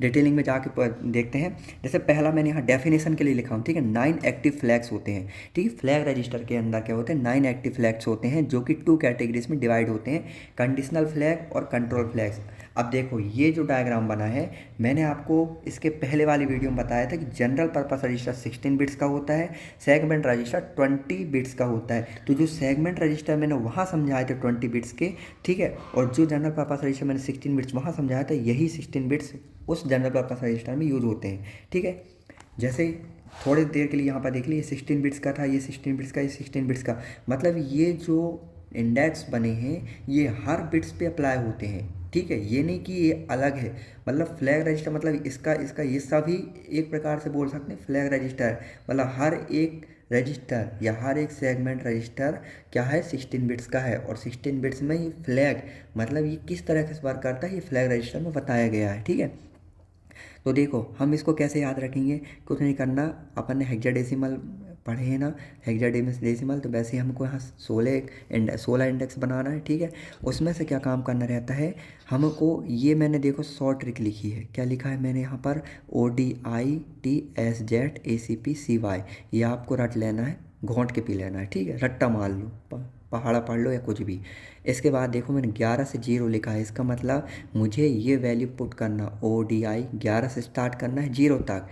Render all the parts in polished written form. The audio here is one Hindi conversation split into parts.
डिटेलिंग में जाके देखते हैं। जैसे पहला मैंने यहाँ डेफिनेशन के लिए लिखा हूँ, ठीक है। 9 एक्टिव फ्लैग्स होते हैं, ठीक है। फ्लैग रजिस्टर के अंदर क्या होते हैं, 9 एक्टिव फ्लैग्स होते हैं जो कि 2 कैटेगरीज में डिवाइड होते हैं, कंडीशनल फ्लैग और कंट्रोल फ्लैग्स। अब देखो ये जो डायग्राम बना है, मैंने आपको इसके पहले वाली वीडियो में बताया था कि जनरल पर्पस रजिस्टर 16 बिट्स का होता है, सेगमेंट रजिस्टर 20 बिट्स का होता है। तो जो सेगमेंट रजिस्टर मैंने वहाँ समझाए थे 20 बिट्स के, ठीक है, और जो जनरल पर्पस रजिस्टर मैंने 16 बिट्स वहाँ समझाया था, यही 16 बिट्स उस जनरल पर्पस रजिस्टर में यूज होते हैं, ठीक है। जैसे थोड़ी देर के लिए यहाँ पर देख लीजिए 16 बिट्स का था, ये 16 बिट्स का, ये 16 बिट्स का, मतलब ये जो इंडेक्स बने हैं ये हर बिट्स पे अप्लाई होते हैं, ठीक है। ये नहीं कि ये अलग है, मतलब फ्लैग रजिस्टर मतलब इसका इसका ये सभी एक प्रकार से बोल सकते हैं फ्लैग रजिस्टर, मतलब हर एक रजिस्टर या हर एक सेगमेंट रजिस्टर क्या है, 16 बिट्स का है। और 16 बिट्स में ही फ्लैग मतलब ये किस तरह से वर्क करता है ये फ्लैग रजिस्टर में बताया गया है, ठीक है। तो देखो हम इसको कैसे याद रखेंगे, कुछ नहीं करना, अपन ने हेक्साडेसिमल पढ़े हैं ना, हेक्साडेसिमल, तो वैसे ही हमको यहाँ 16 इंडेक्स बनाना है, ठीक है। उसमें से क्या काम करना रहता है हमको, ये मैंने देखो शॉर्ट ट्रिक लिखी है, क्या लिखा है मैंने यहाँ पर, ODITSZACPCY, ये आपको रट लेना है, घोंट के पी लेना है, ठीक है, रट्टा मार लो, पहाड़ा पढ़ लो या कुछ भी। इसके बाद देखो मैंने 11 से 0 लिखा है, इसका मतलब मुझे ये वैल्यू पुट करना, ODI 11 से स्टार्ट करना है 0 तक,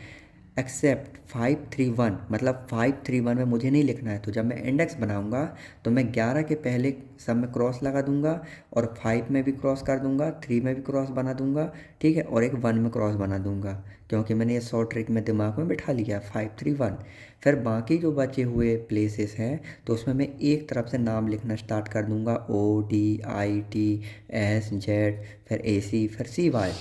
एक्सेप्ट 531, मतलब 531 में मुझे नहीं लिखना है। तो जब मैं इंडेक्स बनाऊंगा तो मैं 11 के पहले सब में क्रॉस लगा दूंगा, और 5 में भी क्रॉस कर दूंगा, 3 में भी क्रॉस बना दूंगा, ठीक है, और एक 1 में क्रॉस बना दूंगा, क्योंकि मैंने ये शॉर्ट ट्रिक में दिमाग में बिठा लिया 531। फिर बाकी जो बचे हुए प्लेसेस हैं तो उसमें मैं एक तरफ से नाम लिखना स्टार्ट कर दूंगा, ODITSZ, फिर AC, फिर CY।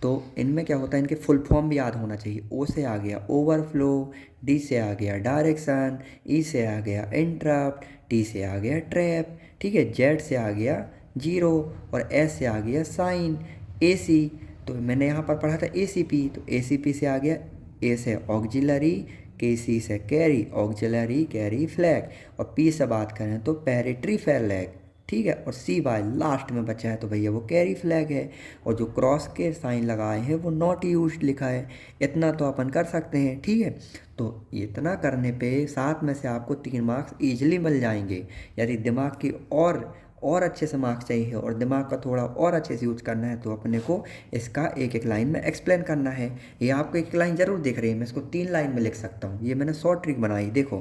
तो इनमें क्या होता है, इनके फुल फॉर्म भी याद होना चाहिए। O से आ गया ओवरफ्लो, D से आ गया डायरेक्शन, E से आ गया इंटरप्ट, T से आ गया ट्रैप, ठीक है, Z से आ गया जीरो, और S से आ गया साइन, AC, तो मैंने यहाँ पर पढ़ा था ACP, तो ACP से आ गया, A से ऑक्जिलरी, KC से कैरी, ऑक्जिलरी कैरी फ्लैग, और P से बात करें तो पैरेट्री फ्लैग, ठीक है, और CY लास्ट में बचा है तो भैया वो कैरी फ्लैग है, और जो क्रॉस के साइन लगाए हैं वो नॉट यूज्ड लिखा है। इतना तो अपन कर सकते हैं, ठीक है। तो इतना करने पे 7 में से आपको 3 मार्क्स ईजिली मिल जाएंगे। यदि दिमाग की और अच्छे से मार्क्स चाहिए और दिमाग का थोड़ा और अच्छे से यूज करना है तो अपने को इसका एक एक लाइन में एक्सप्लेन करना है। ये आपको एक लाइन जरूर दिख रही है, मैं इसको 3 लाइन में लिख सकता हूँ, ये मैंने शॉर्ट ट्रिक बनाई, देखो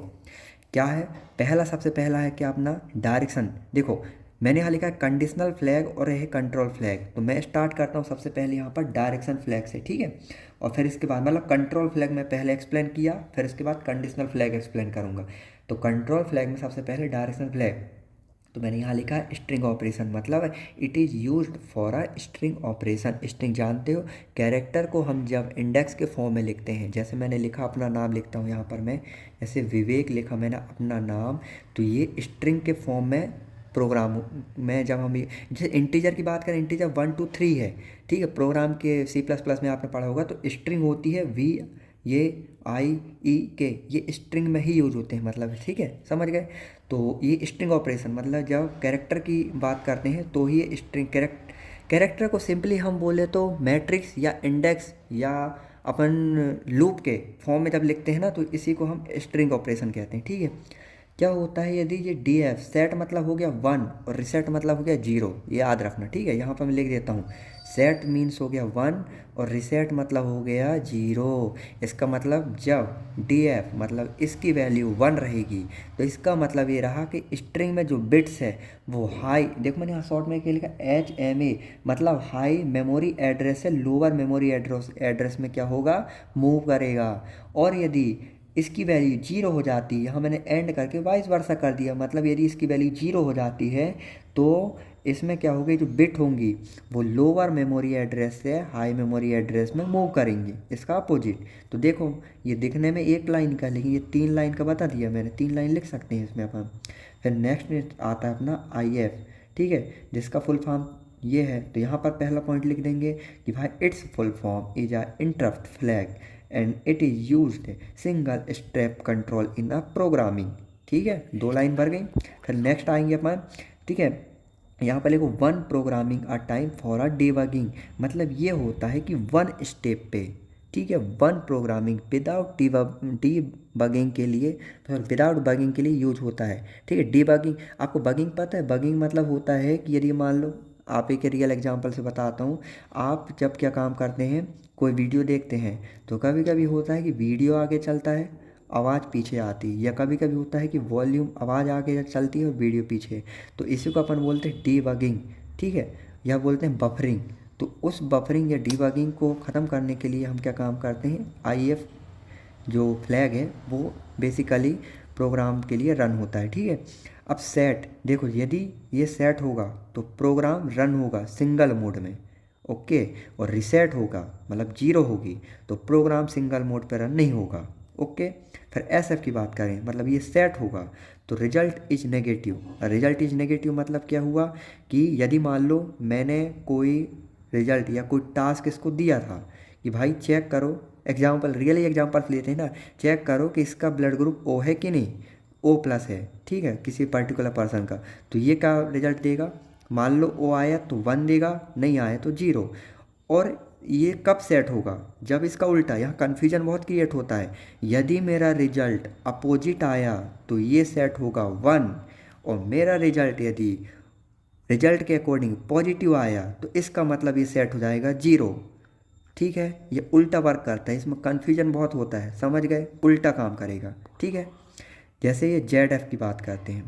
क्या है। पहला सबसे पहला है क्या अपना डायरेक्शन, देखो मैंने यहाँ लिखा है कंडीशनल फ्लैग और यह कंट्रोल फ्लैग, तो मैं स्टार्ट करता हूँ सबसे पहले यहाँ पर डायरेक्शन फ्लैग से, ठीक है, और फिर इसके बाद मतलब कंट्रोल फ्लैग मैं पहले एक्सप्लेन किया, फिर इसके बाद कंडीशनल फ्लैग एक्सप्लेन करूँगा। तो कंट्रोल फ्लैग में सबसे पहले डायरेक्शन फ्लैग, तो मैंने यहाँ लिखा है स्ट्रिंग ऑपरेशन, मतलब it is used for a string operation. String जानते हो, कैरेक्टर को हम जब इंडेक्स के फॉर्म में लिखते हैं, जैसे मैंने लिखा अपना नाम लिखता हूँ यहाँ पर मैं, जैसे विवेक लिखा मैंने अपना नाम, तो ये स्ट्रिंग के फॉर्म में प्रोग्राम में जब हम जैसे इंटीजर की बात करें, इंटीजर 1 2 3 है, ठीक है, प्रोग्राम के C++ में आपने पढ़ा होगा, तो स्ट्रिंग होती है V, ये IE के, ये स्ट्रिंग में ही यूज होते हैं, मतलब ठीक है, समझ गए। तो ये स्ट्रिंग ऑपरेशन मतलब जब कैरेक्टर की बात करते हैं तो ये स्ट्रिंग कैरेक्टर को सिंपली हम बोले तो मैट्रिक्स या इंडेक्स या अपन लूप के फॉर्म में जब लिखते हैं ना, तो इसी को हम स्ट्रिंग ऑपरेशन कहते हैं, ठीक है। क्या होता है यदि ये DF सेट मतलब हो गया 1 और रिसेट मतलब हो गया 0, ये याद रखना, ठीक है। यहाँ पर मैं लिख देता हूँ, सेट मीन्स हो गया 1 और रिसेट मतलब हो गया 0। इसका मतलब जब DF मतलब इसकी वैल्यू 1 रहेगी तो इसका मतलब ये रहा कि स्ट्रिंग में जो बिट्स है वो हाई, देखो मैंने यहाँ शॉर्ट में क्या लिखा, HMA, मतलब हाई मेमोरी एड्रेस से लोअर मेमोरी एड्रेस में क्या होगा, मूव करेगा। और यदि इसकी वैल्यू 0 हो जाती है, यहाँ मैंने एंड करके वाइस वर्सा कर दिया, मतलब यदि इसकी वैल्यू 0 हो जाती है तो इसमें क्या होगी, जो बिट होंगी वो लोअर मेमोरी एड्रेस से हाई मेमोरी एड्रेस में मूव करेंगी, इसका अपोजिट। तो देखो ये दिखने में एक लाइन का, लेकिन ये 3 लाइन का बता दिया मैंने, 3 लाइन लिख सकते हैं इसमें अपन। फिर नेक्स्ट आता है अपना IF, ठीक है, जिसका फुल फॉर्म ये है, तो यहाँ पर पहला पॉइंट लिख देंगे कि भाई it's full form is a interrupt flag and it is used single step control in a programming, ठीक है, 2 लाइन भर गई। फिर नेक्स्ट आएंगे अपन, ठीक है, यहाँ पर लिखो one programming a time for a debugging, मतलब ये होता है कि वन स्टेप पे, ठीक है, वन प्रोग्रामिंग विदाउट डीबगिंग के लिए, विदाउट बगिंग के लिए यूज होता है, ठीक है। डीबगिंग, आपको बगिंग पता है? बगिंग मतलब होता है कि यदि मान लो, आप एक रियल एग्जांपल से बताता हूँ। आप जब क्या काम करते हैं, कोई वीडियो देखते हैं, तो कभी कभी होता है कि वीडियो आगे चलता है, आवाज़ पीछे आती है, या कभी कभी होता है कि वॉल्यूम, आवाज़ आगे चलती है और वीडियो पीछे, तो इसी को अपन बोलते हैं डीबगिंग, ठीक है, या बोलते हैं बफरिंग। तो उस बफरिंग या डीबगिंग को ख़त्म करने के लिए हम क्या काम करते हैं, आईएफ जो फ्लैग है वो बेसिकली प्रोग्राम के लिए रन होता है, ठीक है। अब सेट देखो, यदि ये सेट होगा तो प्रोग्राम रन होगा सिंगल मोड में, ओके, और रिसेट होगा मतलब जीरो होगी तो प्रोग्राम सिंगल मोड पर रन नहीं होगा, ओके। फिर एसएफ की बात करें, मतलब ये सेट होगा तो result is negative. Result is negative मतलब क्या हुआ कि यदि मान लो मैंने कोई रिजल्ट या कोई टास्क इसको दिया था कि भाई चेक करो, एग्जाम्पल रियली एग्जाम्पल लेते हैं ना, चेक करो कि इसका ब्लड ग्रुप ओ है कि नहीं, ओ प्लस है, ठीक है, किसी पर्टिकुलर पर्सन का, तो ये क्या रिजल्ट देगा, मान लो ओ आया तो वन देगा, नहीं आया तो जीरो। और ये कब सेट होगा, जब इसका उल्टा, यहाँ कन्फ्यूजन बहुत क्रिएट होता है, यदि मेरा रिजल्ट अपोजिट आया तो ये सेट होगा वन, और मेरा रिजल्ट यदि रिजल्ट के अकॉर्डिंग पॉजिटिव आया तो इसका मतलब ये सेट हो जाएगा जीरो, ठीक है। ये उल्टा वर्क करता है, इसमें कन्फ्यूजन बहुत होता है, समझ गए, उल्टा काम करेगा, ठीक है। जैसे ये जेड एफ की बात करते हैं,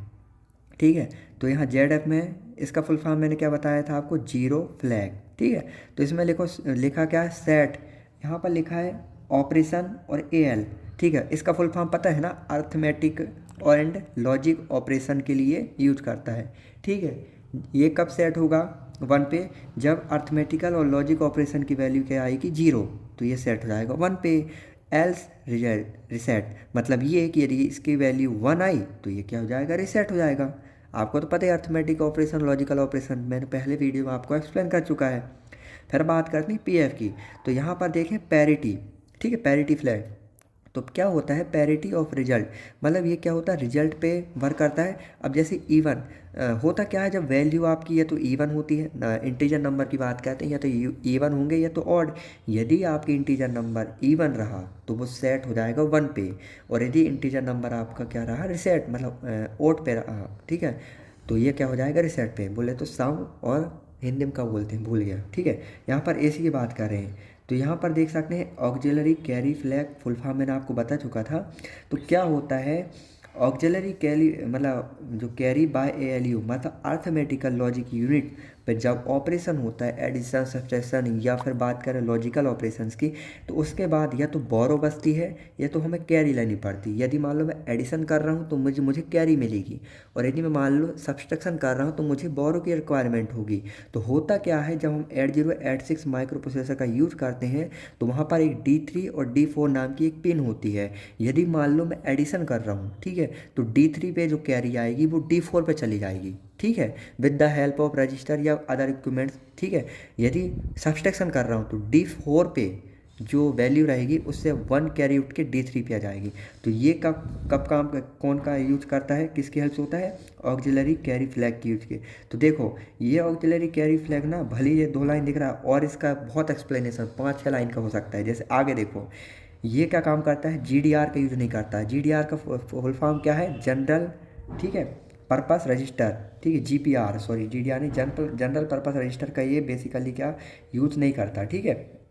ठीक है, तो यहाँ जेड एफ में इसका फुल फॉर्म मैंने क्या बताया था आपको, जीरो फ्लैग, ठीक है। तो इसमें लिखो, लिखा क्या है, सेट, यहाँ पर लिखा है ऑपरेशन और एएल, ठीक है, इसका फुल फॉर्म पता है ना, अर्थमेटिक एंड लॉजिक ऑपरेशन के लिए यूज करता है, ठीक है। ये कब सेट होगा वन पे, जब अर्थमेटिकल और लॉजिक ऑपरेशन की वैल्यू क्या आएगी, जीरो, तो ये सेट हो जाएगा वन पे। एल्स रिजल्ट रिसेट, मतलब ये है कि यदि इसकी वैल्यू वन आई तो ये क्या हो जाएगा, रिसेट हो जाएगा। आपको तो पता है अर्थमेटिक ऑपरेशन, लॉजिकल ऑपरेशन, मैंने पहले वीडियो में आपको एक्सप्लेन कर चुका है। फिर बात करते हैं पीएफ की, तो यहाँ पर देखें पैरिटी, ठीक है, पैरिटी फ्लैग, तो क्या होता है पैरिटी ऑफ रिजल्ट, मतलब ये क्या होता है, रिजल्ट पे वर्क करता है। अब जैसे इवन होता क्या है, जब वैल्यू आपकी या तो इवन होती है ना, इंटीजर नंबर की बात करते हैं, या तो इवन होंगे या तो ऑड, यदि आपकी इंटीजर नंबर इवन रहा तो वो सेट हो जाएगा वन पे, और यदि इंटीजर नंबर आपका क्या रहा, रिसेट, मतलब ओड पे रहा, ठीक है, तो ये क्या हो जाएगा, रिसेट पे। बोले तो सम, और हिंदी में क्या बोलते हैं भूल गया, ठीक है। यहाँ पर एसी की बात कर रहे हैं, तो यहाँ पर देख सकते हैं auxiliary carry flag, full form मैंने आपको बता चुका था। तो क्या होता है ऑक्सिलरी कैरी, मतलब जो कैरी बाय एएलयू, मतलब अर्थमेटिकल लॉजिक यूनिट पर जब ऑपरेशन होता है, एडिशन, सब्ट्रैक्शन, या फिर बात करें लॉजिकल ऑपरेशंस की, तो उसके बाद या तो बोरो बचती है या तो हमें कैरी लेनी पड़ती है। यदि मान लो मैं एडिशन कर रहा हूँ तो मुझे मुझे कैरी मिलेगी, और यदि मैं मान लो सब्ट्रैक्शन कर रहा हूँ तो मुझे बोरो की रिक्वायरमेंट होगी। तो होता क्या है, जब हम 8086 माइक्रो प्रोसेसर का यूज़ करते हैं तो वहाँ पर एक D3 और D4 नाम की एक पिन होती है। यदि मान लो मैं एडिशन कर रहा हूँ, ठीक है, तो D3 पे जो कैरी आएगी वो D4 पे चली जाएगी, ठीक है, with the help of register या अदर इक्विपमेंट्स, ठीक है। यदि सब्ट्रैक्शन कर रहा हूँ तो D4 पे जो वैल्यू रहेगी उससे वन कैरी उठ के D3 पे आ जाएगी। तो ये कब कब काम कौन का यूज करता है, किसकी हेल्प से होता है, ऑक्सिलरी कैरी फ्लैग की यूज के। तो देखो ये ऑक्सिलरी कैरी फ्लैग ना, भले ये दो लाइन दिख रहा है और इसका बहुत एक्सप्लेनेशन 5-6 लाइन का हो सकता है। जैसे आगे देखो, ये क्या काम करता है, जीडीआर का यूज नहीं करता है। जीडीआर का फुल फॉर्म क्या है, जनरल, ठीक है, पर्पस रजिस्टर, ठीक है, जीपीआर, सॉरी जीडीआर नहीं, जनरल पर्पस रजिस्टर का ये बेसिकली क्या यूज नहीं करता, ठीक है।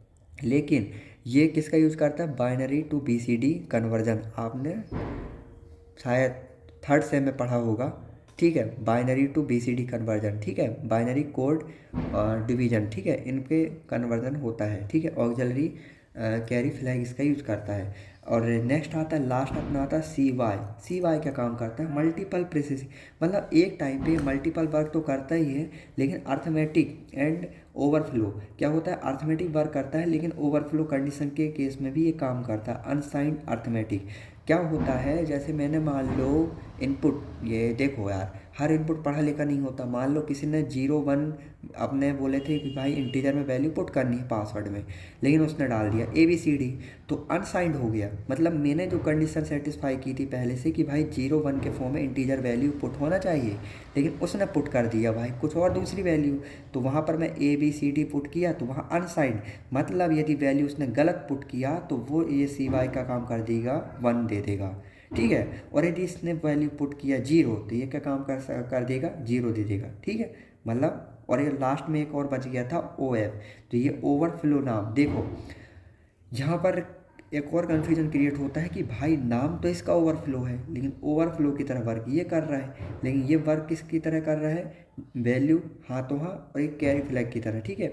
लेकिन ये किसका यूज़ करता है, बाइनरी टू बीसीडी कन्वर्जन, आपने शायद थर्ड सेम में पढ़ा होगा, ठीक है, बाइनरी टू बीसीडी कन्वर्जन, ठीक है, बाइनरी कोड डिवीजन, ठीक है, इनके कन्वर्जन होता है, ठीक है। ऑक्सिलरी कैरी फ्लैग इसका यूज करता है। और नेक्स्ट आता है, लास्ट अपना आता है CY। CY क्या काम करता है, मल्टीपल प्रोसेसिंग, मतलब एक टाइम पे मल्टीपल वर्क तो करता ही है, लेकिन अर्थमेटिक एंड ओवरफ्लो क्या होता है, अर्थमेटिक वर्क करता है लेकिन ओवरफ्लो कंडीशन के केस में भी ये काम करता है। अनसाइंड अर्थमेटिक क्या होता है, जैसे मैंने मान लो इनपुट, ये देखो यार हर इनपुट पढ़ा लिखा नहीं होता। मान लो किसी ने 0 1 अपने बोले थे कि भाई इंटीजर में वैल्यू पुट करनी है पासवर्ड में, लेकिन उसने डाल दिया ABCD, तो अनसाइंड हो गया, मतलब मैंने जो कंडीशन सेटिस्फाई की थी पहले से कि भाई 0 1 के फॉर्म में इंटीजर वैल्यू पुट होना चाहिए, लेकिन उसने पुट कर दिया भाई कुछ और दूसरी वैल्यू। तो वहाँ पर मैं ABCD पुट किया तो वहाँ अनसाइंड, मतलब यदि वैल्यू उसने गलत पुट किया तो वो ये CY का काम कर देगा 1 दे देगा, ठीक है। और यदि इसने वैल्यू पुट किया 0 तो ये क्या काम कर देगा, 0 दे देगा, ठीक है। मतलब और ये लास्ट में एक और बच गया था OF, तो ये ओवरफ्लो नाम। देखो यहाँ पर एक और कन्फ्यूजन क्रिएट होता है कि भाई नाम तो इसका ओवरफ्लो है, लेकिन ओवरफ्लो की तरह वर्क ये कर रहा है, लेकिन ये वर्क किसकी तरह कर रहा है, वैल्यू हाथों हाथ और एक कैरी फ्लैग की तरह, ठीक है।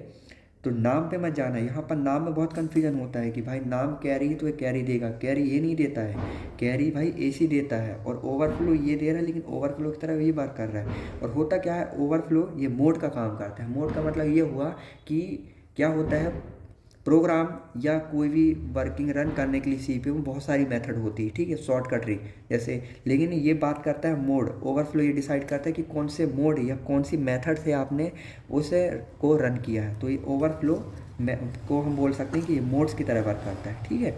तो नाम पे मत जाना, यहाँ पर नाम में बहुत कन्फ्यूजन होता है कि भाई नाम कैरी तो ये कैरी देगा, कैरी ये नहीं देता है, कैरी भाई AC देता है, और ओवरफ्लो ये दे रहा है, लेकिन ओवरफ्लो की तरह ये वर्क कर रहा है। और होता क्या है, ओवरफ्लो ये मोड का काम करता है। मोड का मतलब ये हुआ कि क्या होता है, प्रोग्राम या कोई भी वर्किंग रन करने के लिए CPU में बहुत सारी मेथड होती है, ठीक है, शॉर्टकट ट्री जैसे, लेकिन ये बात करता है मोड। ओवरफ्लो ये डिसाइड करता है कि कौन से मोड या कौन सी मेथड से आपने उसे को रन किया है। तो ये ओवरफ्लो को हम बोल सकते हैं कि ये मोड्स की तरह वर्क करता है, ठीक है।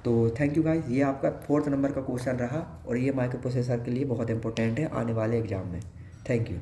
तो थैंक यू गाइस, ये आपका 4th नंबर का क्वेश्चन रहा और ये माइक्रो प्रोसेसर के लिए बहुत इंपॉर्टेंट है आने वाले एग्जाम में। Thank you.